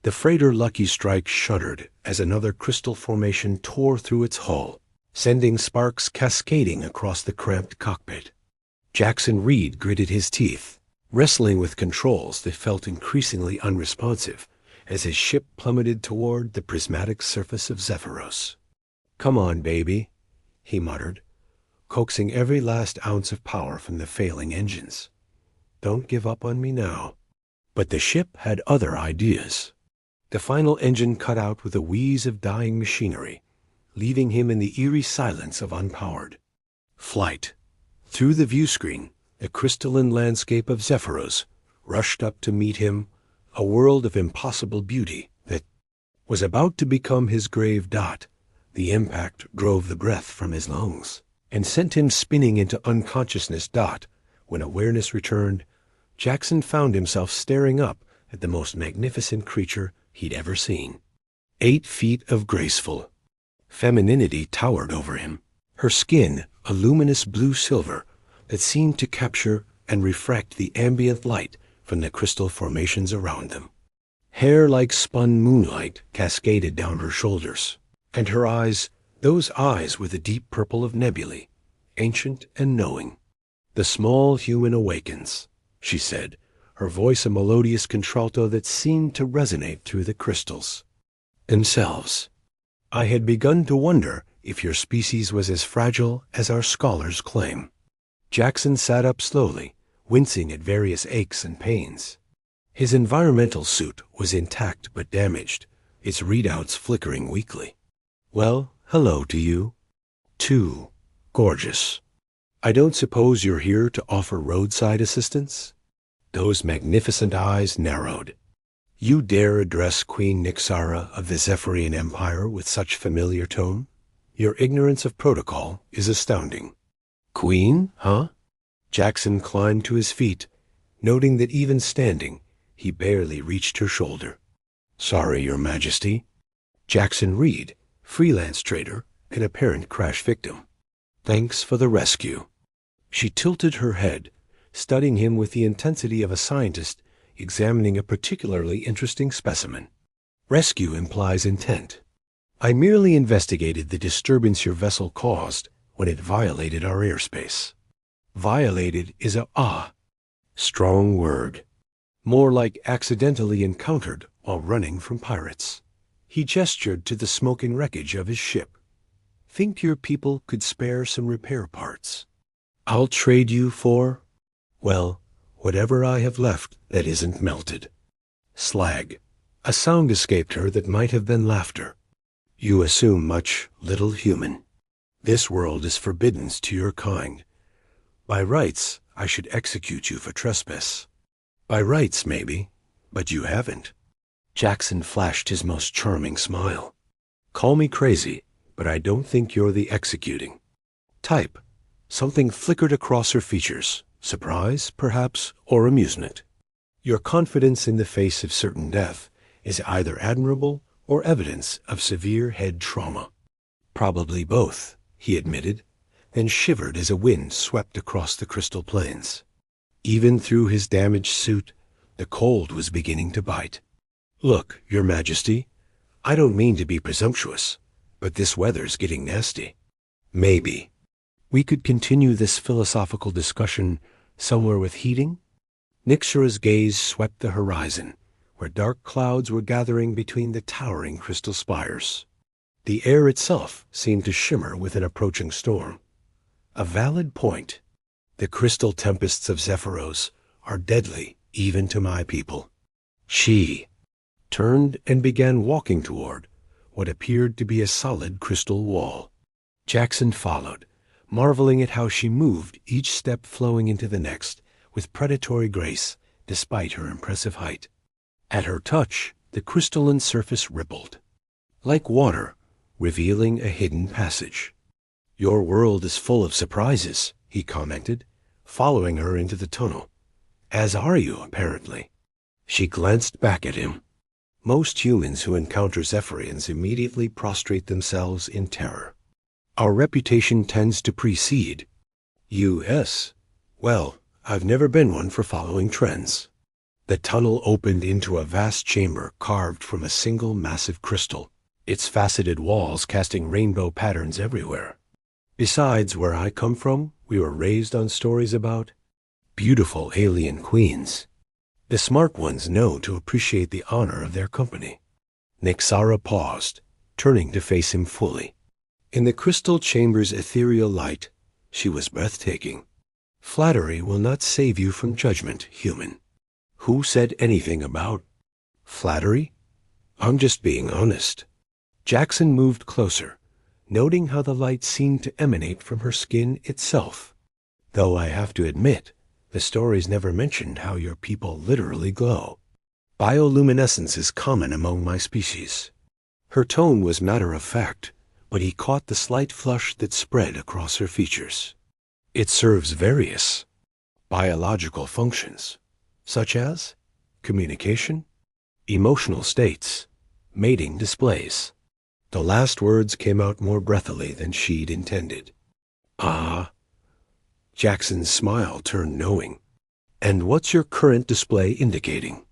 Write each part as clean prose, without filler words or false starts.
The freighter Lucky Strike shuddered as another crystal formation tore through its hull, sending sparks cascading across the cramped cockpit. Jackson Reed gritted his teeth, wrestling with controls that felt increasingly unresponsive as his ship plummeted toward the prismatic surface of Zephyros. "Come on, baby," he muttered, coaxing every last ounce of power from the failing engines. "Don't give up on me now." But the ship had other ideas. The final engine cut out with a wheeze of dying machinery, leaving him in the eerie silence of unpowered flight. Through the viewscreen, the crystalline landscape of Zephyros rushed up to meet him, a world of impossible beauty that was about to become his grave dot. The impact drove the breath from his lungs and sent him spinning into unconsciousness. When awareness returned, Jackson found himself staring up at the most magnificent creature he'd ever seen. 8 feet of graceful femininity towered over him, her skin a luminous blue-silver that seemed to capture and refract the ambient light from the crystal formations around them. Hair like spun moonlight cascaded down her shoulders, and her eyes, those eyes with the deep purple of nebulae, ancient and knowing. "The small human awakens," she said, her voice a melodious contralto that seemed to resonate through the crystals themselves. "I had begun to wonder if your species was as fragile as our scholars claim." Jackson sat up slowly, wincing at various aches and pains. His environmental suit was intact but damaged, its readouts flickering weakly. "Well, hello to you. Too gorgeous. I don't suppose you're here to offer roadside assistance?" Those magnificent eyes narrowed. "You dare address Queen Nixara of the Zephyrian Empire with such familiar tone? Your ignorance of protocol is astounding." "Queen, huh?" Jackson climbed to his feet, noting that even standing, he barely reached her shoulder. "Sorry, Your Majesty." Jackson Reed, freelance trader, an apparent crash victim. "Thanks for the rescue." She tilted her head, studying him with the intensity of a scientist examining a particularly interesting specimen. "Rescue implies intent. I merely investigated the disturbance your vessel caused when it violated our airspace." Violated is a strong word. More like accidentally encountered while running from pirates. He gestured to the smoking wreckage of his ship. "Think your people could spare some repair parts? I'll trade you for, well, whatever I have left that isn't melted." Slag. A sound escaped her that might have been laughter. "You assume much, little human. This world is forbidden to your kind. By rights, I should execute you for trespass. By rights, maybe, but you haven't." Jackson flashed his most charming smile. "Call me crazy, but I don't think you're the executing type." Something flickered across her features, surprise, perhaps, or amusement. "Your confidence in the face of certain death is either admirable or evidence of severe head trauma." "Probably both," he admitted, then shivered as a wind swept across the crystal plains. Even through his damaged suit, the cold was beginning to bite. "Look, Your Majesty, I don't mean to be presumptuous, but this weather's getting nasty. Maybe we could continue this philosophical discussion somewhere with heating?" Nixara's gaze swept the horizon, where dark clouds were gathering between the towering crystal spires. The air itself seemed to shimmer with an approaching storm. A valid point. The crystal tempests of Zephyros are deadly even to my people. She turned and began walking toward what appeared to be a solid crystal wall. Jackson followed, marveling at how she moved, each step flowing into the next with predatory grace despite her impressive height. At her touch, the crystalline surface rippled, like water, revealing a hidden passage. "Your world is full of surprises," he commented, following her into the tunnel. "As are you, apparently." She glanced back at him. Most humans who encounter Zephyrians immediately prostrate themselves in terror. Our reputation tends to precede. U.S. Well, I've never been one for following trends. The tunnel opened into a vast chamber carved from a single massive crystal, its faceted walls casting rainbow patterns everywhere. Besides, where I come from, we were raised on stories about beautiful alien queens. The smart ones know to appreciate the honor of their company. Nixara paused, turning to face him fully. In the crystal chamber's ethereal light, she was breathtaking. Flattery will not save you from judgment, human. Who said anything about flattery? I'm just being honest. Jackson moved closer, noting how the light seemed to emanate from her skin itself. Though I have to admit, the stories never mentioned how your people literally glow. Bioluminescence is common among my species. Her tone was matter-of-fact, but he caught the slight flush that spread across her features. It serves various biological functions, such as communication, emotional states, mating displays. The last words came out more breathily than she'd intended. Ah. Jackson's smile turned knowing. And what's your current display indicating?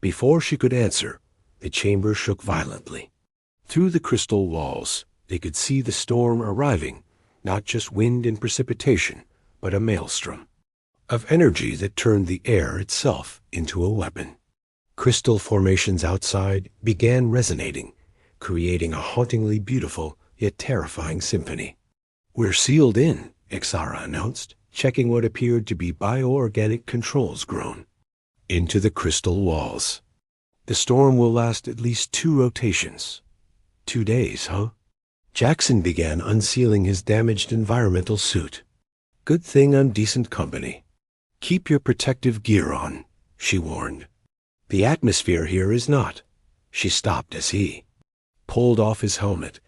Before she could answer, the chamber shook violently. Through the crystal walls, they could see the storm arriving, not just wind and precipitation, but a maelstrom of energy that turned the air itself into a weapon. Crystal formations outside began resonating, creating a hauntingly beautiful yet terrifying symphony. We're sealed in, Ixara announced, checking what appeared to be bioorganic controls grown into the crystal walls. The storm will last at least 2 rotations. 2 days, huh? Jackson began unsealing his damaged environmental suit. Good thing I'm decent company. Keep your protective gear on, she warned. The atmosphere here is not. She stopped as he pulled off his helmet,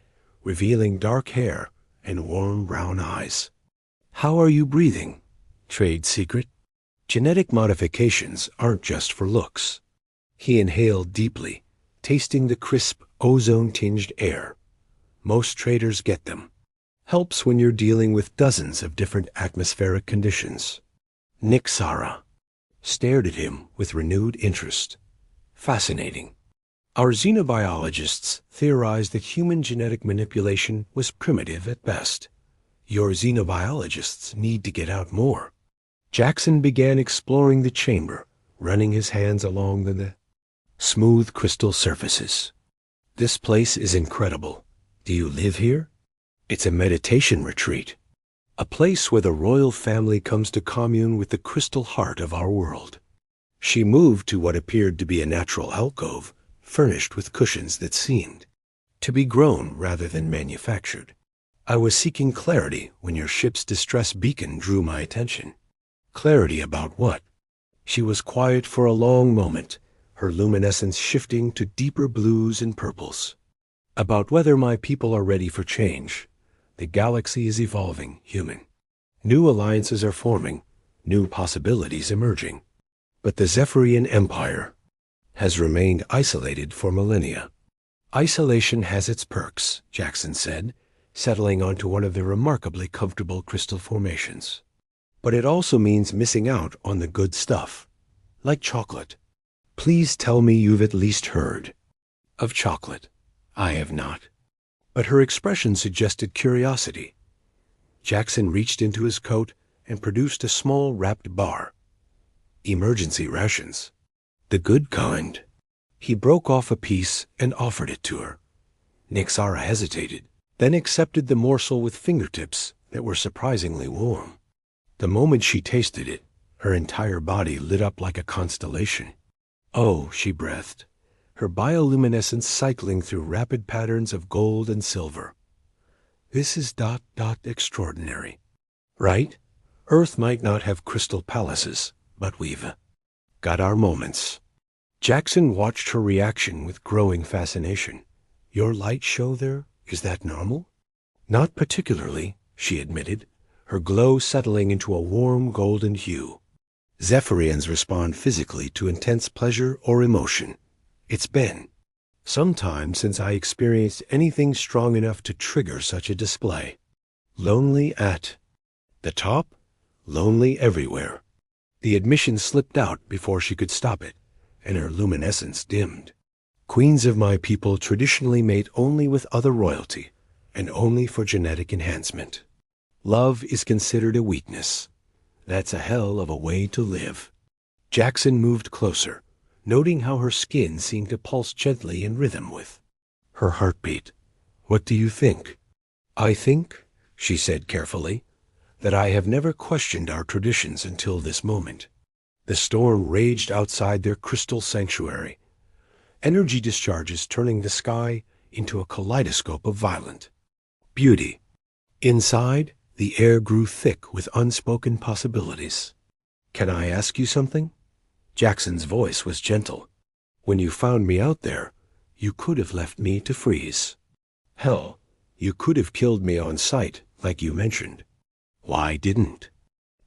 revealing dark hair and warm brown eyes. How are you breathing? Trade secret? Genetic modifications aren't just for looks. He inhaled deeply, tasting the crisp, ozone-tinged air. Most traders get them. Helps when you're dealing with dozens of different atmospheric conditions. Nixara stared at him with renewed interest. Fascinating. Our xenobiologists theorized that human genetic manipulation was primitive at best. Your xenobiologists need to get out more. Jackson began exploring the chamber, running his hands along the smooth crystal surfaces. This place is incredible. Do you live here? It's a meditation retreat. A place where the royal family comes to commune with the crystal heart of our world. She moved to what appeared to be a natural alcove, furnished with cushions that seemed to be grown rather than manufactured. I was seeking clarity when your ship's distress beacon drew my attention. Clarity about what? She was quiet for a long moment, her luminescence shifting to deeper blues and purples. About whether my people are ready for change. The galaxy is evolving, human. New alliances are forming, new possibilities emerging. But the Zephyrian Empire has remained isolated for millennia. Isolation has its perks, Jackson said, settling onto one of the remarkably comfortable crystal formations. But it also means missing out on the good stuff, like chocolate. Please tell me you've at least heard of chocolate. I have not. But her expression suggested curiosity. Jackson reached into his coat and produced a small wrapped bar. Emergency rations. The good kind. He broke off a piece and offered it to her. Nixara hesitated, then accepted the morsel with fingertips that were surprisingly warm. The moment she tasted it, her entire body lit up like a constellation. Oh, she breathed, her bioluminescence cycling through rapid patterns of gold and silver. This is ... extraordinary. Right? Earth might not have crystal palaces, but we've got our moments. Jackson watched her reaction with growing fascination. Your light show there, is that normal? Not particularly, she admitted, her glow settling into a warm golden hue. Zephyrians respond physically to intense pleasure or emotion. It's been some time since I experienced anything strong enough to trigger such a display. Lonely at the top, lonely everywhere. The admission slipped out before she could stop it, and her luminescence dimmed. Queens of my people traditionally mate only with other royalty, and only for genetic enhancement. Love is considered a weakness. That's a hell of a way to live. Jackson moved closer, noting how her skin seemed to pulse gently in rhythm with her heartbeat. What do you think? I think, she said carefully, that I have never questioned our traditions until this moment. The storm raged outside their crystal sanctuary, energy discharges turning the sky into a kaleidoscope of violent beauty. Inside, the air grew thick with unspoken possibilities. Can I ask you something? Jackson's voice was gentle. When you found me out there, you could have left me to freeze. Hell, you could have killed me on sight, like you mentioned. Why didn't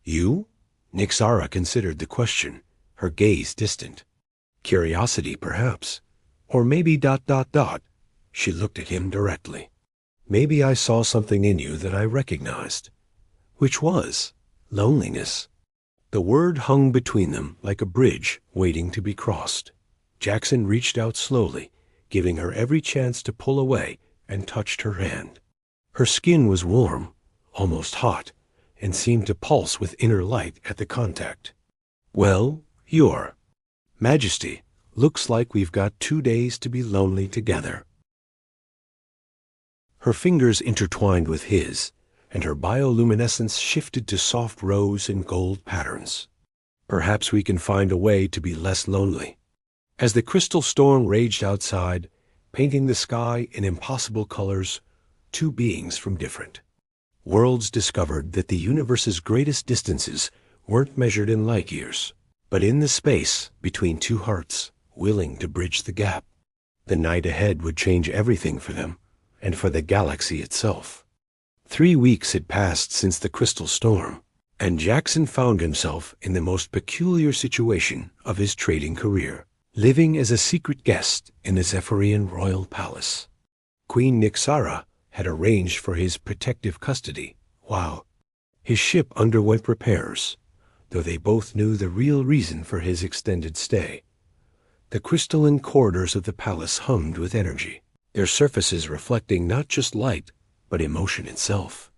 you? Nixara considered the question, her gaze distant. Curiosity, perhaps. Or maybe ... She looked at him directly. Maybe I saw something in you that I recognized. Which was loneliness. The word hung between them like a bridge waiting to be crossed. Jackson reached out slowly, giving her every chance to pull away, and touched her hand. Her skin was warm, almost hot, and seemed to pulse with inner light at the contact. Well, Your Majesty, looks like we've got 2 days to be lonely together. Her fingers intertwined with his, and her bioluminescence shifted to soft rose and gold patterns. Perhaps we can find a way to be less lonely. As the crystal storm raged outside, painting the sky in impossible colors, two beings from different worlds discovered that the universe's greatest distances weren't measured in light years, but in the space between two hearts willing to bridge the gap. The night ahead would change everything for them, and for the galaxy itself. 3 weeks had passed since the crystal storm, and Jackson found himself in the most peculiar situation of his trading career, living as a secret guest in the Zephyrian royal palace. Queen Nixara had arranged for his protective custody, while his ship underwent repairs, though they both knew the real reason for his extended stay. The crystalline corridors of the palace hummed with energy, their surfaces reflecting not just light, but emotion itself.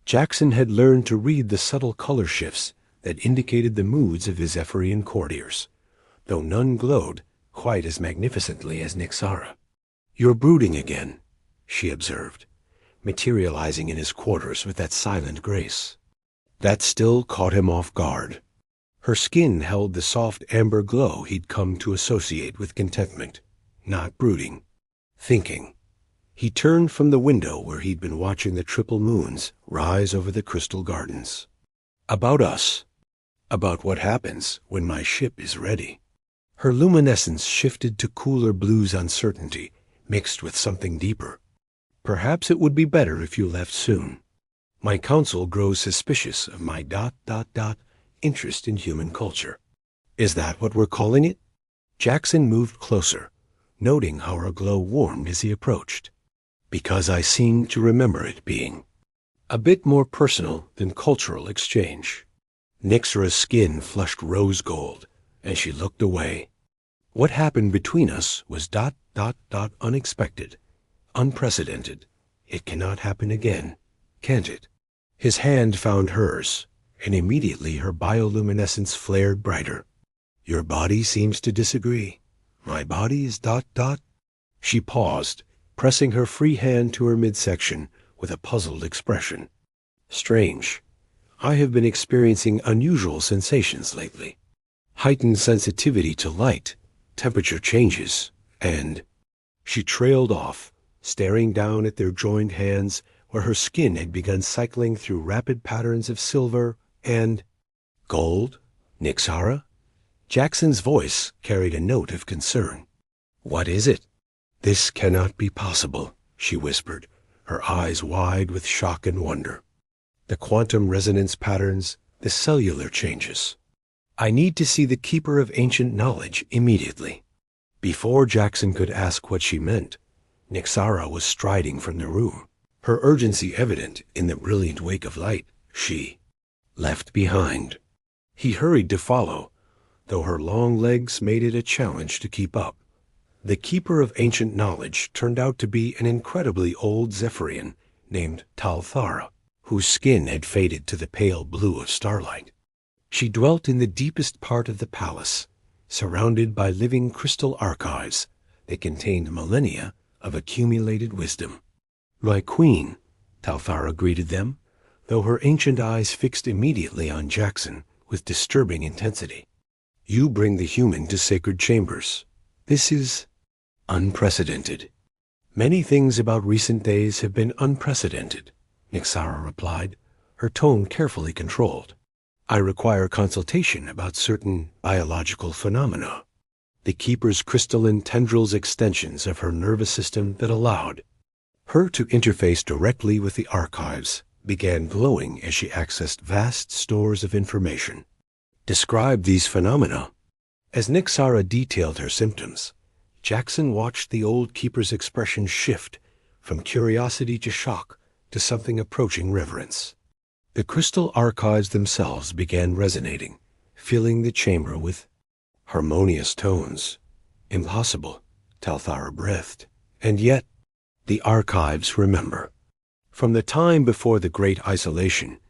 Jackson had learned to read the subtle color shifts that indicated the moods of his Zephyrian courtiers, though none glowed quite as magnificently as Nixara. "You're brooding again," she observed, materializing in his quarters with that silent grace. That still caught him off guard. Her skin held the soft amber glow he'd come to associate with contentment, not brooding, thinking. He turned from the window where he'd been watching the triple moons rise over the crystal gardens. "About us. About what happens when my ship is ready." Her luminescence shifted to cooler blues uncertainty, mixed with something deeper. "Perhaps it would be better if you left soon. My council grows suspicious of my ... interest in human culture." "Is that what we're calling it?" Jackson moved closer, noting how her glow warmed as he approached. "Because I seem to remember it being a bit more personal than cultural exchange." Nixara's skin flushed rose gold, and she looked away. "What happened between us was ... unexpected, unprecedented. It cannot happen again, can't it?" His hand found hers, and immediately her bioluminescence flared brighter. "Your body seems to disagree. My body is ... She paused, pressing her free hand to her midsection with a puzzled expression. "Strange. I have been experiencing unusual sensations lately. Heightened sensitivity to light, temperature changes, and..." She trailed off, staring down at their joined hands where her skin had begun cycling through rapid patterns of silver and gold. "Nixara?" Jackson's voice carried a note of concern. "What is it?" "This cannot be possible," she whispered, her eyes wide with shock and wonder. "The quantum resonance patterns, the cellular changes. I need to see the keeper of ancient knowledge immediately." Before Jackson could ask what she meant, Nixara was striding from the room, her urgency evident in the brilliant wake of light she left behind. He hurried to follow, though her long legs made it a challenge to keep up. The keeper of ancient knowledge turned out to be an incredibly old Zephyrian named Talthara, whose skin had faded to the pale blue of starlight. She dwelt in the deepest part of the palace, surrounded by living crystal archives that contained millennia of accumulated wisdom. "My queen," Talthara greeted them, though her ancient eyes fixed immediately on Jackson with disturbing intensity. "You bring the human to sacred chambers. This is unprecedented." "Many things about recent days have been unprecedented," Nyxara replied, her tone carefully controlled. "I require consultation about certain biological phenomena." The keeper's crystalline tendrils extensions of her nervous system that allowed her to interface directly with the archives began glowing as she accessed vast stores of information. "Describe these phenomena." As Nyxara detailed her symptoms, Jackson watched the old keeper's expression shift from curiosity to shock to something approaching reverence. The crystal archives themselves began resonating, filling the chamber with harmonious tones. "Impossible," Talthara breathed. "And yet, the archives remember. From the time before the Great Isolation,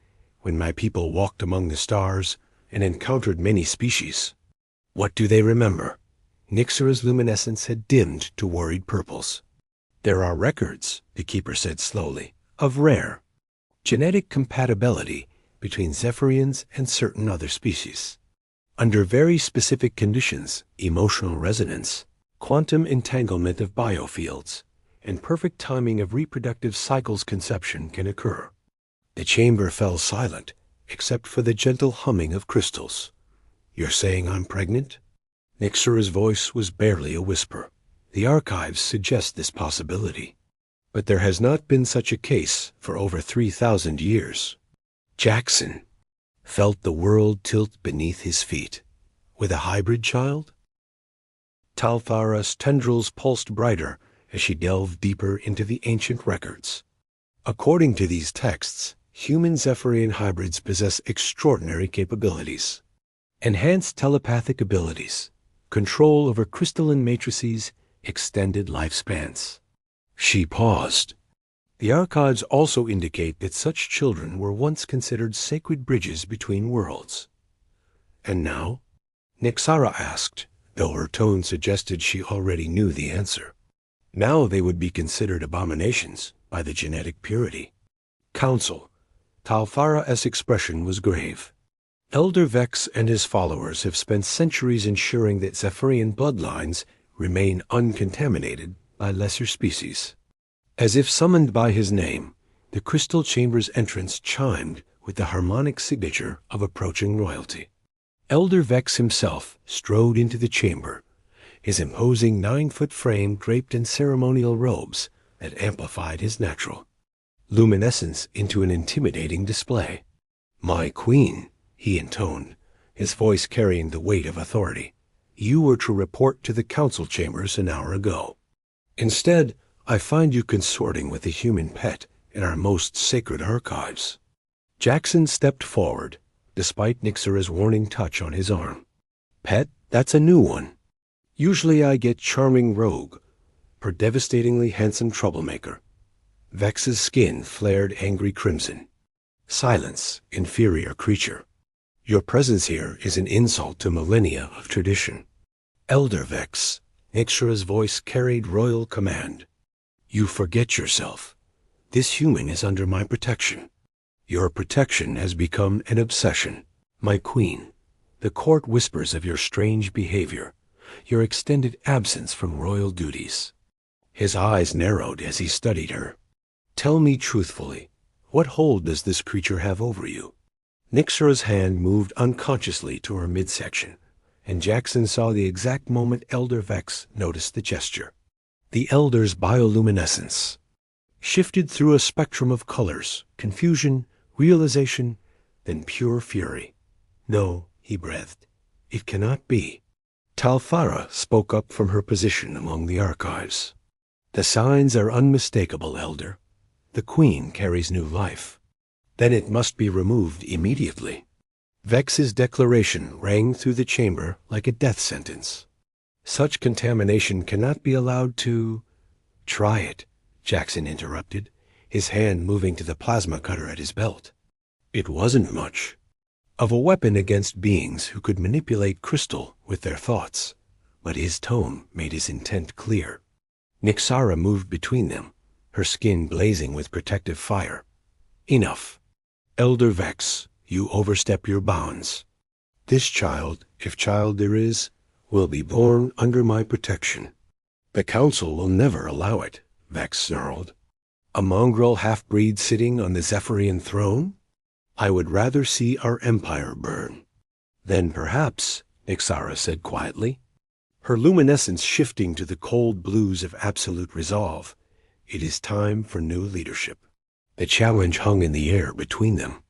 when my people walked among the stars and encountered many species. What do they remember?" Nyxara's luminescence had dimmed to worried purples. "There are records," the keeper said slowly, "of rare genetic compatibility between Zephyrians and certain other species. Under very specific conditions, emotional resonance, quantum entanglement of biofields, and perfect timing of reproductive cycles conception can occur." The chamber fell silent, except for the gentle humming of crystals. "You're saying I'm pregnant?" Nyxara's voice was barely a whisper. "The archives suggest this possibility. But there has not been such a case for over 3,000 years." Jackson felt the world tilt beneath his feet. With a hybrid child? Talthara's tendrils pulsed brighter as she delved deeper into the ancient records. According to these texts, human Zephyrian hybrids possess extraordinary capabilities. Enhanced telepathic abilities, control over crystalline matrices, extended lifespans. She paused. The archives also indicate that such children were once considered sacred bridges between worlds. "And now?" Nyxara asked, though her tone suggested she already knew the answer. "Now they would be considered abominations by the genetic purity." "Council." Talthara's expression was grave. "Elder Vex and his followers have spent centuries ensuring that Zephyrian bloodlines remain uncontaminated by lesser species." As if summoned by his name, the crystal chamber's entrance chimed with the harmonic signature of approaching royalty. Elder Vex himself strode into the chamber, his imposing 9-foot frame draped in ceremonial robes that amplified his natural luminescence into an intimidating display. "My queen," he intoned, his voice carrying the weight of authority, "you were to report to the council chambers an hour ago. Instead, I find you consorting with a human pet in our most sacred archives." Jackson stepped forward, despite Nyxara's warning touch on his arm. "Pet? That's a new one. Usually I get charming rogue, per devastatingly handsome troublemaker." Vex's skin flared angry crimson. "Silence, inferior creature. Your presence here is an insult to millennia of tradition." "Elder Vex," Nyxara's voice carried royal command. "You forget yourself. This human is under my protection. Your protection has become an obsession. My queen, the court whispers of your strange behavior, your extended absence from royal duties." His eyes narrowed as he studied her. "Tell me truthfully, what hold does this creature have over you?" Nyxara's hand moved unconsciously to her midsection, and Jackson saw the exact moment Elder Vex noticed the gesture. The Elder's bioluminescence shifted through a spectrum of colors, confusion, realization, then pure fury. "No," he breathed, "it cannot be." Talthara spoke up from her position among the archives. "The signs are unmistakable, Elder. The queen carries new life. Then it must be removed immediately." Vex's declaration rang through the chamber like a death sentence. Such contamination cannot be allowed to— "Try it," Jackson interrupted, his hand moving to the plasma cutter at his belt. It wasn't much of a weapon against beings who could manipulate crystal with their thoughts, but his tone made his intent clear. Nixara moved between them, her skin blazing with protective fire. "Enough. Elder Vex, you overstep your bounds. This child, if child there is, will be born under my protection." "The Council will never allow it," Vex snarled. "A mongrel half-breed sitting on the Zephyrian throne? I would rather see our empire burn." "Then perhaps," Nixara said quietly, her luminescence shifting to the cold blues of absolute resolve, "it is time for new leadership." The challenge hung in the air between them.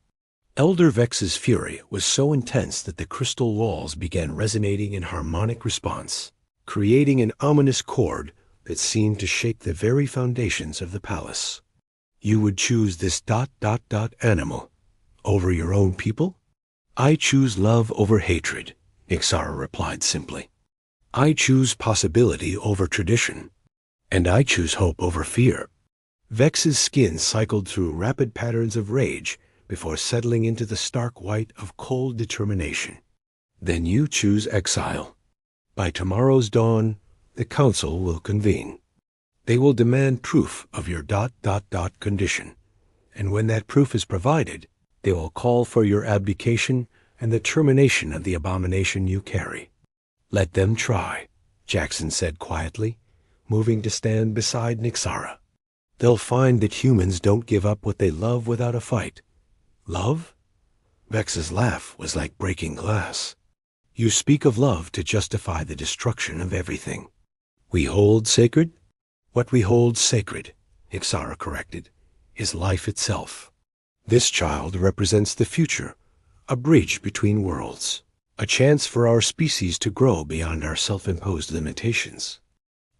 Elder Vex's fury was so intense that the crystal walls began resonating in harmonic response, creating an ominous chord that seemed to shake the very foundations of the palace. "You would choose this ... animal over your own people?" "I choose love over hatred," Nixara replied simply. "I choose possibility over tradition, and I choose hope over fear." Vex's skin cycled through rapid patterns of rage before settling into the stark white of cold determination. "Then you choose exile. By tomorrow's dawn, the Council will convene. They will demand proof of your ... condition, and when that proof is provided, they will call for your abdication and the termination of the abomination you carry." "Let them try," Jackson said quietly, moving to stand beside Nixara. "They'll find that humans don't give up what they love without a fight." "Love?" Vex's laugh was like breaking glass. "You speak of love to justify the destruction of everything we hold sacred?" "What we hold sacred," Nixara corrected, "is life itself. This child represents the future, a bridge between worlds, a chance for our species to grow beyond our self-imposed limitations."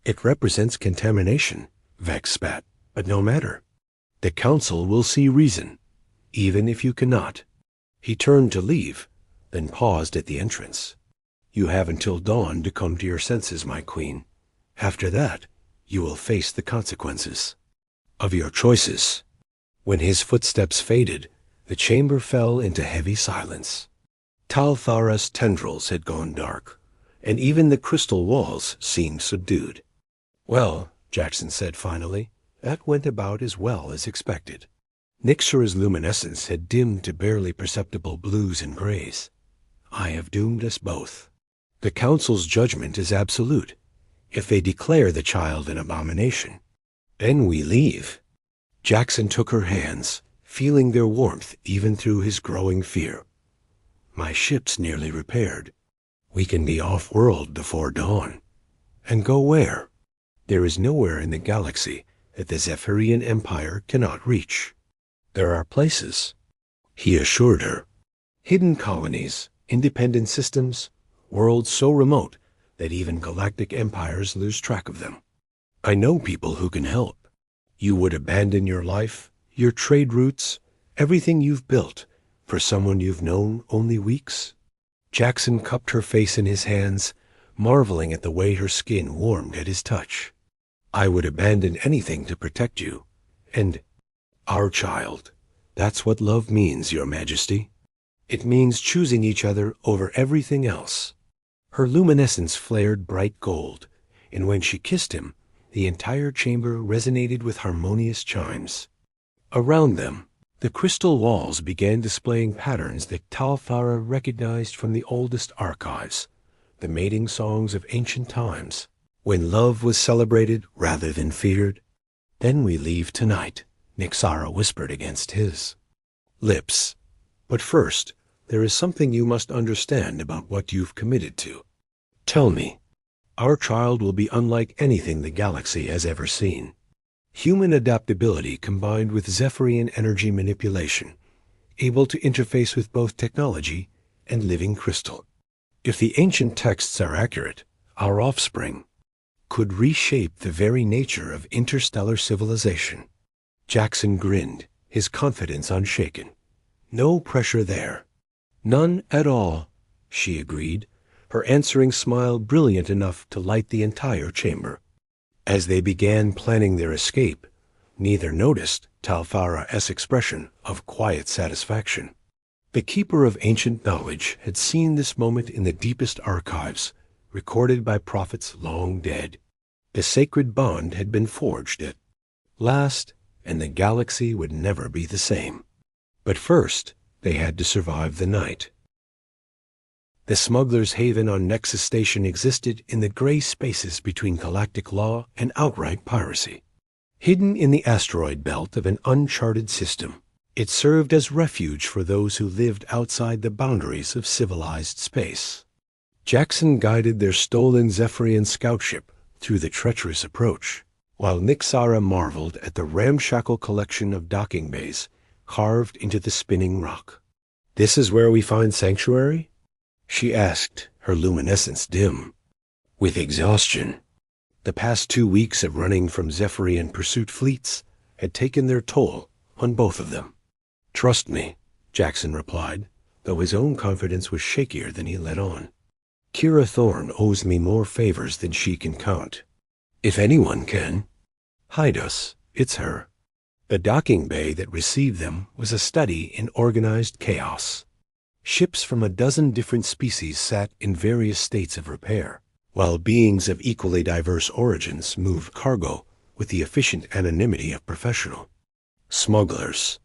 "It represents contamination," Vex spat, "but no matter. The Council will see reason, even if you cannot." He turned to leave, then paused at the entrance. "You have until dawn to come to your senses, my queen. After that, you will face the consequences of your choices." When his footsteps faded, the chamber fell into heavy silence. Talthara's tendrils had gone dark, and even the crystal walls seemed subdued. "Well," Jackson said finally, "that went about as well as expected." Nixara's luminescence had dimmed to barely perceptible blues and grays. "I have doomed us both. The Council's judgment is absolute. If they declare the child an abomination, then we leave." Jackson took her hands, feeling their warmth even through his growing fear. "My ship's nearly repaired. We can be off-world before dawn." "And go where?" "There is nowhere in the galaxy that the Zephyrian Empire cannot reach." "There are places," he assured her. "Hidden colonies, independent systems, worlds so remote that even galactic empires lose track of them. I know people who can help. You would abandon your life, your trade routes, everything you've built, for someone you've known only weeks?" Jackson cupped her face in his hands, marveling at the way her skin warmed at his touch. "I would abandon anything to protect you. And our child. That's what love means, Your Majesty. It means choosing each other over everything else." Her luminescence flared bright gold, and when she kissed him, the entire chamber resonated with harmonious chimes. Around them, the crystal walls began displaying patterns that Talthara recognized from the oldest archives, the mating songs of ancient times, when love was celebrated rather than feared. "Then we leave tonight," Nixara whispered against his lips. "But first, there is something you must understand about what you've committed to. Tell me." "Our child will be unlike anything the galaxy has ever seen. Human adaptability combined with Zephyrian energy manipulation, able to interface with both technology and living crystal. If the ancient texts are accurate, our offspring could reshape the very nature of interstellar civilization." Jackson grinned, his confidence unshaken. "No pressure there. None at all, she agreed, her answering smile brilliant enough to light the entire chamber. As they began planning their escape, neither noticed Talfara's expression of quiet satisfaction. The keeper of ancient knowledge had seen this moment in the deepest archives, recorded by prophets long dead. The sacred bond had been forged at last, and the galaxy would never be the same. But first, they had to survive the night. The smuggler's haven on Nexus Station existed in the gray spaces between galactic law and outright piracy. Hidden in the asteroid belt of an uncharted system, it served as refuge for those who lived outside the boundaries of civilized space. Jackson guided their stolen Zephyrian scout ship through the treacherous approach, while Nixara marveled at the ramshackle collection of docking bays carved into the spinning rock. "This is where we find sanctuary?" she asked, her luminescence dim with exhaustion. The past 2 weeks of running from Zephyrian pursuit fleets had taken their toll on both of them. "Trust me," Jackson replied, though his own confidence was shakier than he let on. "Kira Thorne owes me more favors than she can count. If anyone can hide us, it's her." The docking bay that received them was a study in organized chaos. Ships from a dozen different species sat in various states of repair, while beings of equally diverse origins moved cargo with the efficient anonymity of professional smugglers.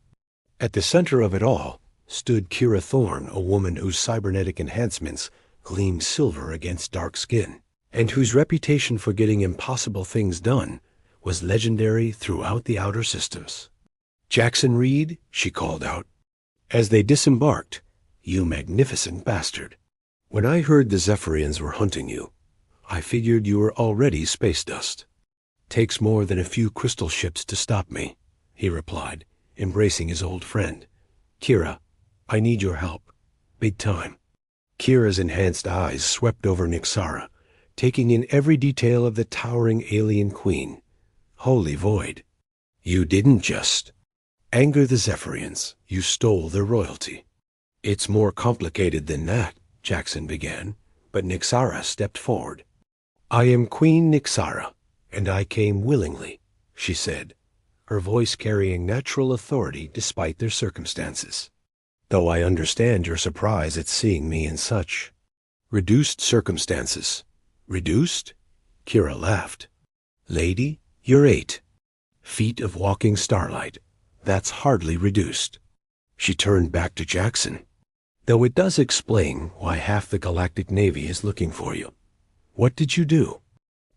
At the center of it all stood Kira Thorne, a woman whose cybernetic enhancements gleamed silver against dark skin, and whose reputation for getting impossible things done was legendary throughout the outer systems. "Jackson Reed," she called out, as they disembarked, "you magnificent bastard. When I heard the Zephyrians were hunting you, I figured you were already space dust." "Takes more than a few crystal ships to stop me," he replied, embracing his old friend. "Kira, I need your help. Big time." Kira's enhanced eyes swept over Nixara, taking in every detail of the towering alien queen. Holy void. "You didn't just anger the Zephyrians. You stole their royalty." "It's more complicated than that," Jackson began, but Nixara stepped forward. "I am Queen Nixara, and I came willingly," she said, her voice carrying natural authority despite their circumstances. "Though I understand your surprise at seeing me in such reduced circumstances." "Reduced?" Kira laughed. "Lady, you're 8 feet of walking starlight. That's hardly reduced." She turned back to Jackson. "Though it does explain why half the Galactic Navy is looking for you. What did you do?"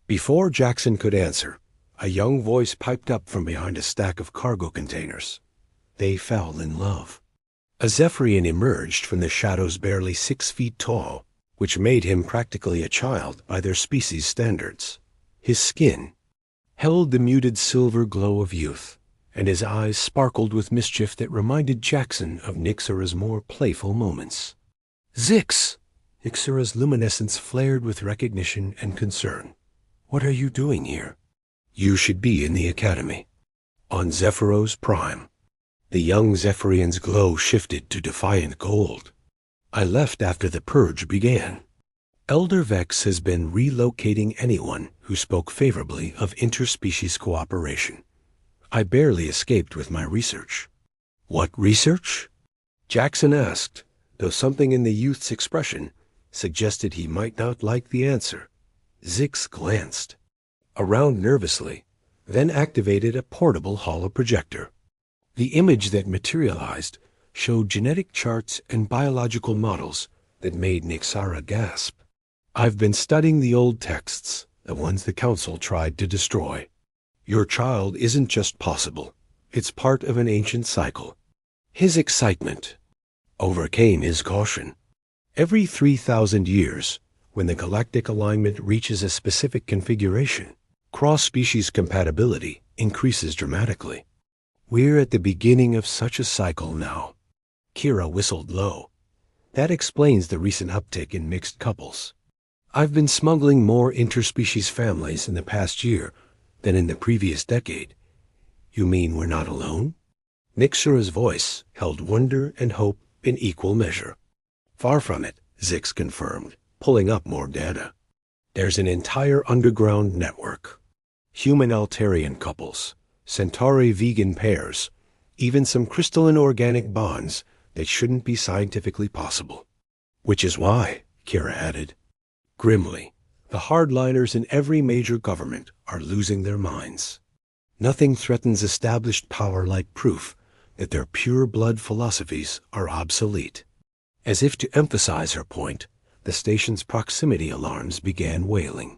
Before Jackson could answer, a young voice piped up from behind a stack of cargo containers. They fell in love. A Zephyrian emerged from the shadows barely 6 feet tall, which made him practically a child by their species' standards. His skin held the muted silver glow of youth, and his eyes sparkled with mischief that reminded Jackson of Nixara's more playful moments. "Zix!" Nixara's luminescence flared with recognition and concern. "What are you doing here?" "You should be in the Academy." On Zephyros Prime, the young Zephyrian's glow shifted to defiant gold. "I left after the purge began. Elder Vex has been relocating anyone who spoke favorably of interspecies cooperation. I barely escaped with my research." "What research?" Jackson asked, though something in the youth's expression suggested he might not like the answer. Zix glanced around nervously, then activated a portable holoprojector. The image that materialized showed genetic charts and biological models that made Nixara gasp. "I've been studying the old texts, the ones the Council tried to destroy. Your child isn't just possible. It's part of an ancient cycle." His excitement overcame his caution. Every 3,000 years, when the galactic alignment reaches a specific configuration, cross-species compatibility increases dramatically. "We're at the beginning of such a cycle now." Kira whistled low. "That explains the recent uptick in mixed couples. I've been smuggling more interspecies families in the past year than in the previous decade." "You mean we're not alone?" Nixara's voice held wonder and hope in equal measure. Far from it, Zix confirmed, pulling up more data. There's an entire underground network. Human-Altarian couples, Centauri vegan pairs, even some crystalline organic bonds that shouldn't be scientifically possible. Which is why, Kira added, grimly, the hardliners in every major government are losing their minds. Nothing threatens established power like proof that their pure-blood philosophies are obsolete. As if to emphasize her point, the station's proximity alarms began wailing.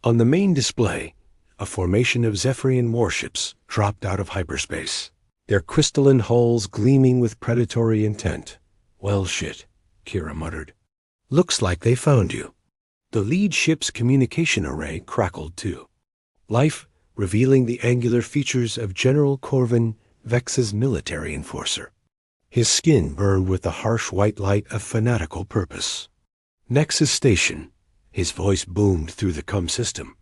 On the main display, a formation of Zephyrian warships dropped out of hyperspace, their crystalline hulls gleaming with predatory intent. Well, shit, Kira muttered. Looks like they found you. The lead ship's communication array crackled too. Life revealing the angular features of General Corvin Vex's military enforcer. His skin burned with the harsh white light of fanatical purpose. Nexus Station, his voice boomed through the CUM system.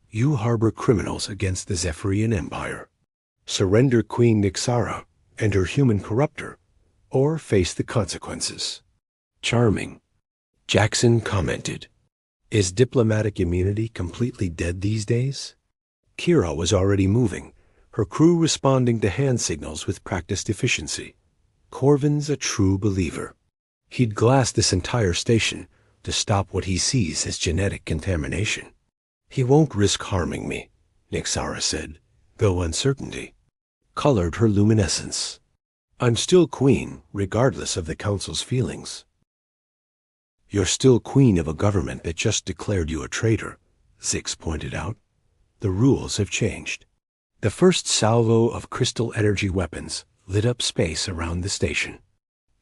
You harbor criminals against the Zephyrian Empire. Surrender Queen Nixara and her human corruptor, or face the consequences. Charming, Jackson commented. Is diplomatic immunity completely dead these days? Kira was already moving, her crew responding to hand signals with practiced efficiency. Corvin's a true believer. He'd glass this entire station to stop what he sees as genetic contamination. He won't risk harming me, Nixara said, though uncertainty colored her luminescence. I'm still queen, regardless of the council's feelings. You're still queen of a government that just declared you a traitor, Zix pointed out. The rules have changed. The first salvo of crystal energy weapons lit up space around the station.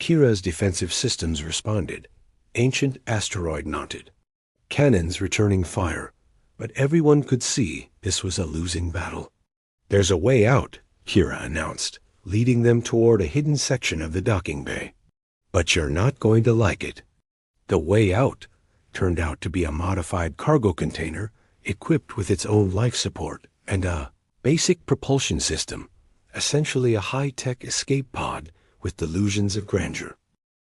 Kira's defensive systems responded, ancient asteroid-mounted. Cannons returning fire, but everyone could see this was a losing battle. There's a way out, Kira announced, leading them toward a hidden section of the docking bay. But you're not going to like it. The way out turned out to be a modified cargo container equipped with its own life support and a basic propulsion system, essentially a high-tech escape pod with delusions of grandeur.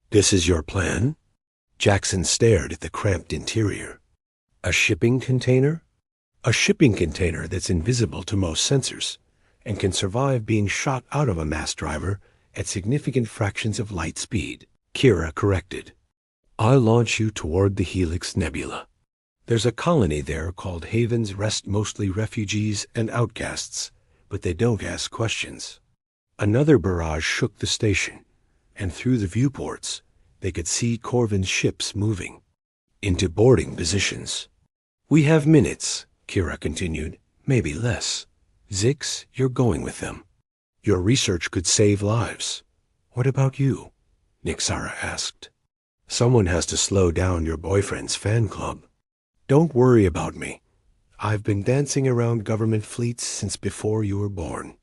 This is your plan? Jackson stared at the cramped interior. A shipping container? A shipping container that's invisible to most sensors and can survive being shot out of a mass driver at significant fractions of light speed, Kira corrected. I'll launch you toward the Helix Nebula. There's a colony there called Haven's Rest, mostly refugees and outcasts, but they don't ask questions. Another barrage shook the station, and through the viewports, they could see Corvin's ships moving into boarding positions. We have minutes, Kira continued, maybe less. Zix, you're going with them. Your research could save lives. What about you? Nixara asked. Someone has to slow down your boyfriend's fan club. Don't worry about me. I've been dancing around government fleets since before you were born.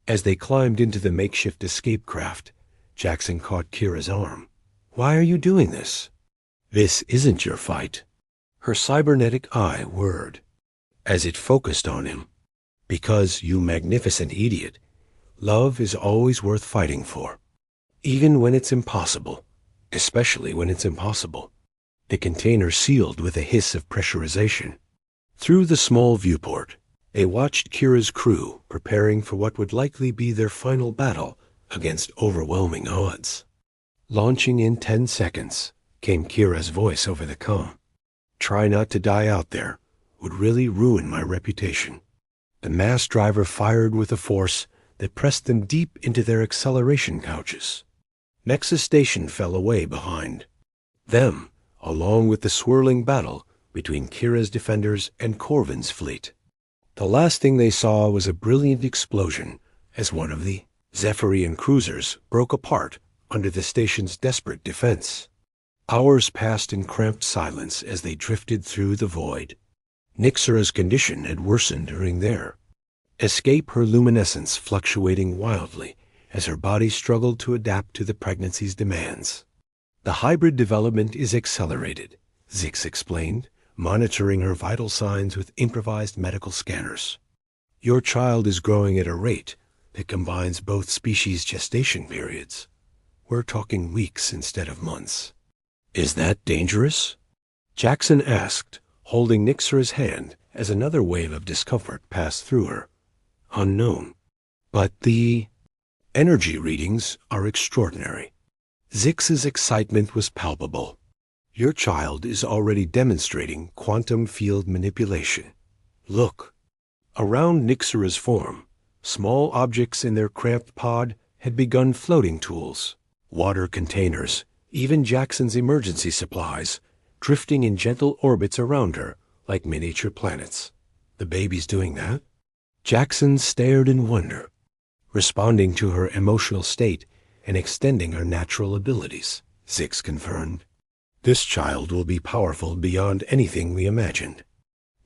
As they climbed into the makeshift escape craft, Jackson caught Kira's arm. Why are you doing this? This isn't your fight. Her cybernetic eye whirred as it focused on him. Because, you magnificent idiot, love is always worth fighting for. Even when it's impossible. Especially when it's impossible. The container sealed with a hiss of pressurization. Through the small viewport, they watched Kira's crew preparing for what would likely be their final battle against overwhelming odds. Launching in 10 seconds, came Kira's voice over the comm. Try not to die out there. Would really ruin my reputation. The mass driver fired with a force that pressed them deep into their acceleration couches. Nexus Station fell away behind. Them, along with the swirling battle between Kira's defenders and Corvin's fleet. The last thing they saw was a brilliant explosion as one of the Zephyrian cruisers broke apart under the station's desperate defense. Hours passed in cramped silence as they drifted through the void. Nixara's condition had worsened during their escape, her luminescence fluctuating wildly as her body struggled to adapt to the pregnancy's demands. The hybrid development is accelerated, Zix explained, monitoring her vital signs with improvised medical scanners. Your child is growing at a rate that combines both species' gestation periods. We're talking weeks instead of months. Is that dangerous? Jackson asked, holding Nixara's hand as another wave of discomfort passed through her. Unknown. But the energy readings are extraordinary. Zix's excitement was palpable. Your child is already demonstrating quantum field manipulation. Look. Around Nixara's form, small objects in their cramped pod had begun floating tools, water containers, even Jackson's emergency supplies, drifting in gentle orbits around her like miniature planets. The baby's doing that? Jackson stared in wonder, responding to her emotional state and extending her natural abilities, Zix confirmed. This child will be powerful beyond anything we imagined.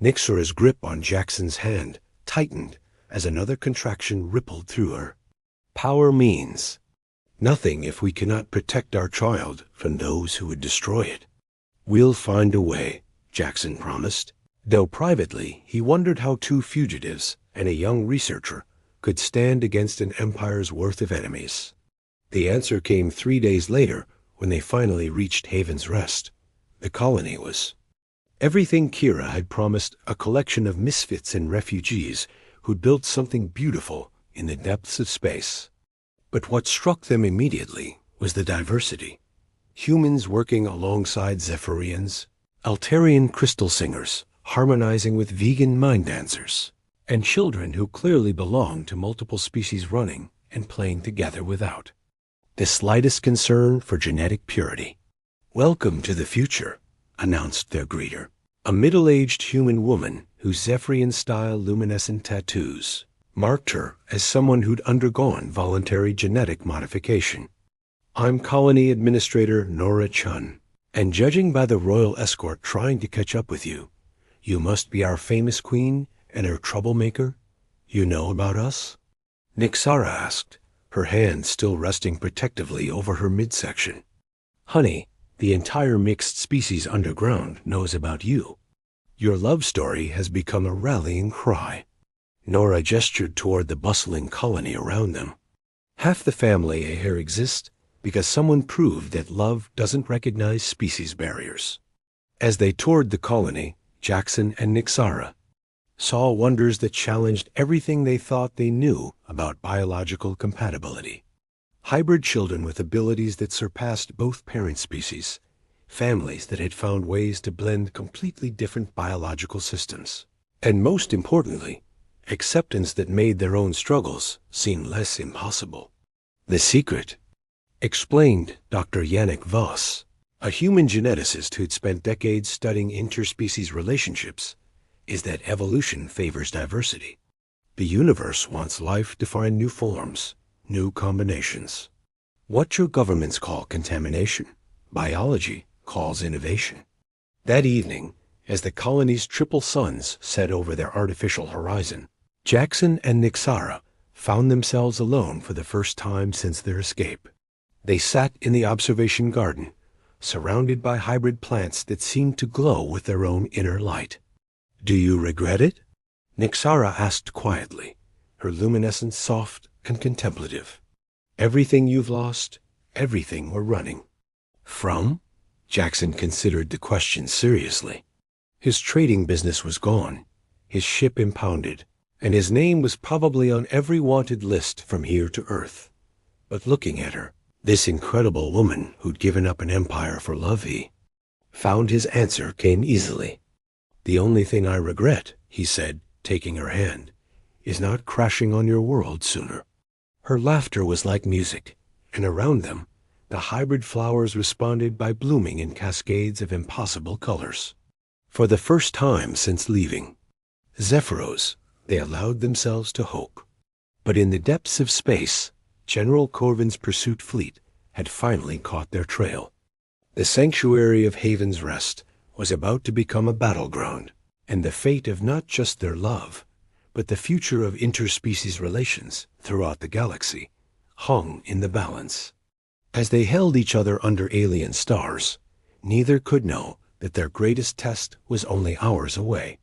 Nixara's grip on Jackson's hand tightened as another contraction rippled through her. Power means nothing if we cannot protect our child from those who would destroy it. We'll find a way, Jackson promised, though privately he wondered how two fugitives and a young researcher could stand against an empire's worth of enemies. The answer came 3 days later when they finally reached Haven's Rest. The colony was everything Kira had promised, a collection of misfits and refugees who'd built something beautiful in the depths of space. But what struck them immediately was the diversity. Humans working alongside Zephyrians, Altarian crystal singers harmonizing with vegan mind dancers, and children who clearly belonged to multiple species running and playing together without the slightest concern for genetic purity. Welcome to the future, announced their greeter, a middle-aged human woman whose Zephyrian-style luminescent tattoos marked her as someone who'd undergone voluntary genetic modification. I'm Colony Administrator Nora Chun, and judging by the royal escort trying to catch up with you, you must be our famous queen and her troublemaker. You know about us? Nixara asked, her hand still resting protectively over her midsection. Honey, the entire mixed species underground knows about you. Your love story has become a rallying cry. Nora gestured toward the bustling colony around them. Half the family here exist because someone proved that love doesn't recognize species barriers. As they toured the colony, Jackson and Nixara saw wonders that challenged everything they thought they knew about biological compatibility. Hybrid children with abilities that surpassed both parent species, families that had found ways to blend completely different biological systems, and most importantly, acceptance that made their own struggles seem less impossible. The secret, explained Dr. Yannick Voss, a human geneticist who'd spent decades studying interspecies relationships, is that evolution favors diversity. The universe wants life to find new forms, new combinations. What your governments call contamination, biology calls innovation. That evening, as the colony's triple suns set over their artificial horizon, Jackson and Nixara found themselves alone for the first time since their escape. They sat in the observation garden, surrounded by hybrid plants that seemed to glow with their own inner light. Do you regret it? Nixara asked quietly, her luminescence soft and contemplative. Everything you've lost, everything we're running from? Jackson considered the question seriously. His trading business was gone, his ship impounded, and his name was probably on every wanted list from here to Earth. But looking at her, this incredible woman who'd given up an empire for love, he found his answer came easily. The only thing I regret, he said, taking her hand, is not crashing on your world sooner. Her laughter was like music, and around them, the hybrid flowers responded by blooming in cascades of impossible colors. For the first time since leaving Zephyros, they allowed themselves to hope. But in the depths of space, General Corvin's pursuit fleet had finally caught their trail. The sanctuary of Haven's Rest was about to become a battleground, and the fate of not just their love, but the future of interspecies relations throughout the galaxy hung in the balance. As they held each other under alien stars, neither could know that their greatest test was only hours away.